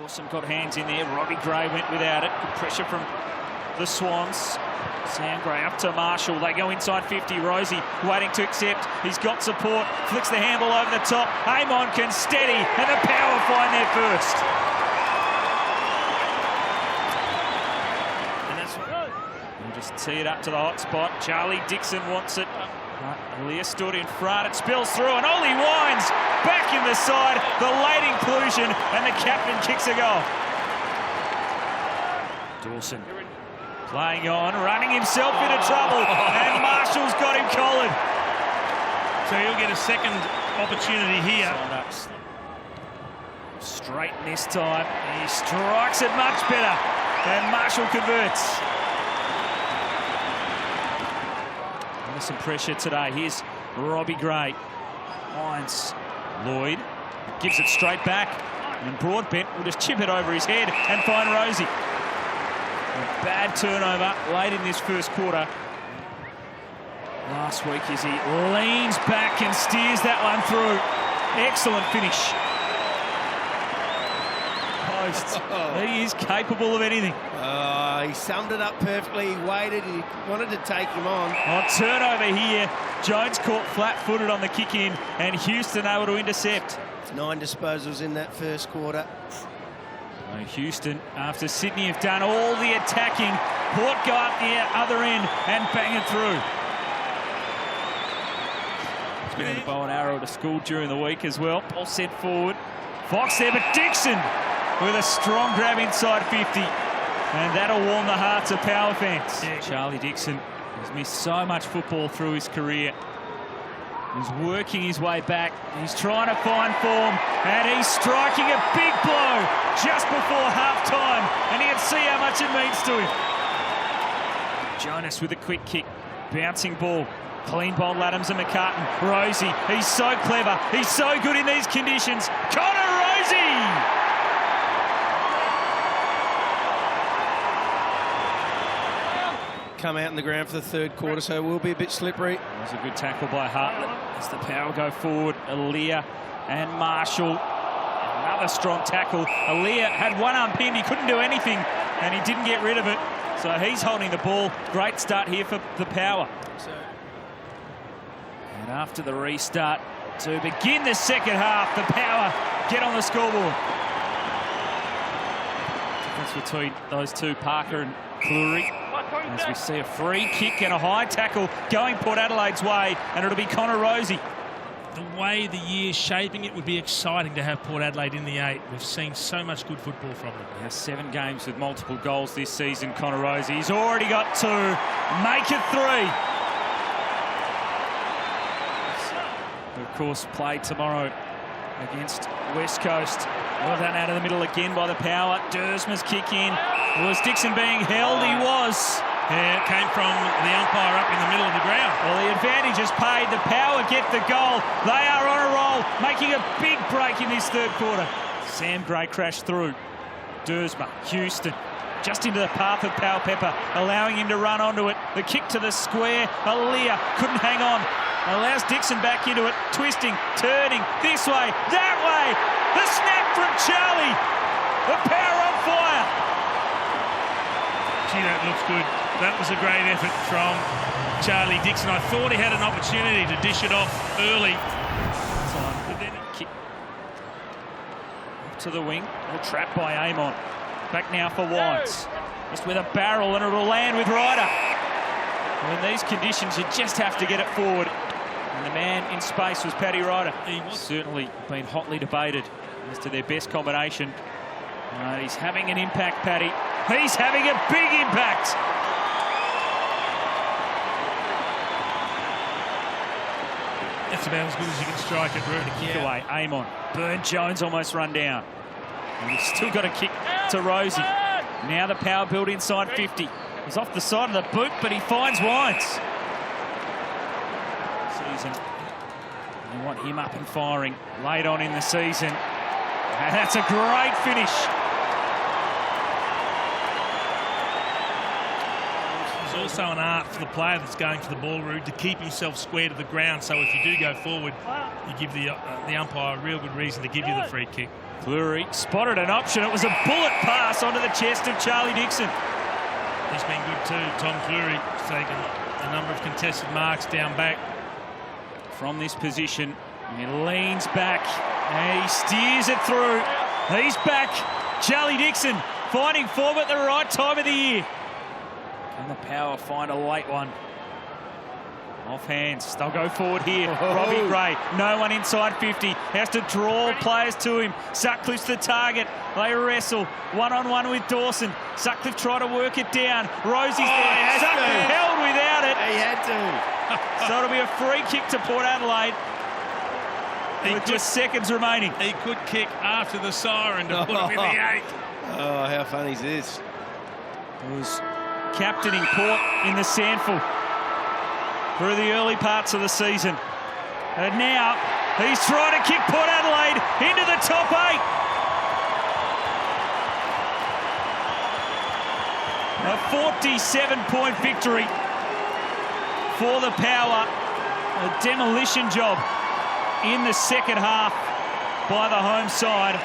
Dawson got hands in there. Robbie Gray went without it. Good pressure from the Swans. Sam Gray up to Marshall. They go inside 50. Rosie waiting to accept. He's got support. Flicks the handball over the top. Amon can steady, and the Power find their first. And that's what we'll just tee it up to the hot spot. Charlie Dixon wants it. Aaliyah stood in front. It spills through, and Ollie Wines back in the side. The late inclusion, and the captain kicks a goal. Dawson playing on, running himself into trouble, and Marshall's got him collared. So he'll get a second opportunity here. Straight this time. He strikes it much better, and Marshall converts. Under some pressure today. Here's Robbie Gray. Wines. Lloyd gives it straight back, and Broadbent will just chip it over his head and find Rosie. A bad turnover late in this first quarter. Last week as he leans back and steers that one through. Excellent finish. Post. He is capable of anything. He summed it up perfectly. He waited. He wanted to take him on. On turnover here, Jones caught flat-footed on the kick-in, and Houston able to intercept. 9 disposals in that first quarter. Houston, after Sydney have done all the attacking, Port go up the other end and bang it through. It's been a bow and arrow to school during the week as well. Ball sent forward. Fox there, but Dixon with a strong grab inside 50. And that'll warm the hearts of Power fans. Yeah. Charlie Dixon has missed so much football through his career. He's working his way back. He's trying to find form, and he's striking a big blow just before half-time, and you can see how much it means to him. Jonas with a quick kick, bouncing ball. Clean ball, Adams and McCartan. Rosie, he's so clever. He's so good in these conditions. Connor Rosie! Come out in the ground for the third quarter, so it will be a bit slippery. That was a good tackle by Hartlett as the Power go forward. Aaliyah and Marshall. Another strong tackle. Aaliyah had one arm pinned. He couldn't do anything, and he didn't get rid of it. So he's holding the ball. Great start here for the Power. And after the restart, to begin the second half, the Power get on the scoreboard. Difference between those two, Parker and Cleary. As we see a free kick and a high tackle going Port Adelaide's way, and it'll be Connor Rosie. The way the year's shaping, it would be exciting to have Port Adelaide in the 8. We've seen so much good football from them. He has 7 games with multiple goals this season, Connor Rosie. He's already got 2. Make it 3. Of course, play tomorrow against West Coast. Well done out of the middle again by the Power. Dersma's kick in. Was Dixon being held? He was. Yeah, it came from the umpire up in the middle of the ground. Well, the advantage is paid. The Power get the goal. They are on a roll, making a big break in this third quarter. Sam Gray crashed through. Dersma, Houston, just into the path of Power Pepper, allowing him to run onto it. The kick to the square. Aaliyah couldn't hang on. Allows Dixon back into it, twisting, turning, this way, that way. The snap from Charlie. The Power on fire. Gee, that looks good. That was a great effort from Charlie Dixon. I thought he had an opportunity to dish it off early. But then he kicked to the wing. Trapped by Amon. Back now for Wines. Just with a barrel, and it'll land with Ryder. Well, in these conditions, you just have to get it forward. And the man in space was Paddy Ryder. He was certainly been hotly debated as to their best combination. He's having an impact, Paddy. He's having a big impact. That's about as good as you can strike it, really. Kick away, Amon. Burn Jones almost run down. And he's still got a kick to Rosie. Now the Power build inside 50. He's off the side of the boot, but he finds Wines. Season. They want him up and firing late on in the season. And that's a great finish. There's also an art for the player that's going for the ball route to keep himself square to the ground. So if you do go forward, you give the umpire a real good reason to give you the free kick. Fleury spotted an option. It was a bullet pass onto the chest of Charlie Dixon. He's been good too. Tom Fleury has taken a number of contested marks down back. From this position, he leans back and he steers it through. He's back. Charlie Dixon finding form at the right time of the year. Can the Power find a late one? Off hands. They'll go forward here. Robbie Gray. No one inside 50. Has to draw players to him. Sutcliffe's the target. They wrestle. One-on-one with Dawson. Sutcliffe try to work it down. Rosie's there. Sutcliffe held without it. He had to. So it'll be a free kick to Port Adelaide. With just seconds remaining. He could kick after the siren to put him in the 8. Oh, how funny is this? It was captaining Port in the Sandful through the early parts of the season. And now he's trying to kick Port Adelaide into the top 8. A 47-point victory for the Power. A demolition job in the second half by the home side.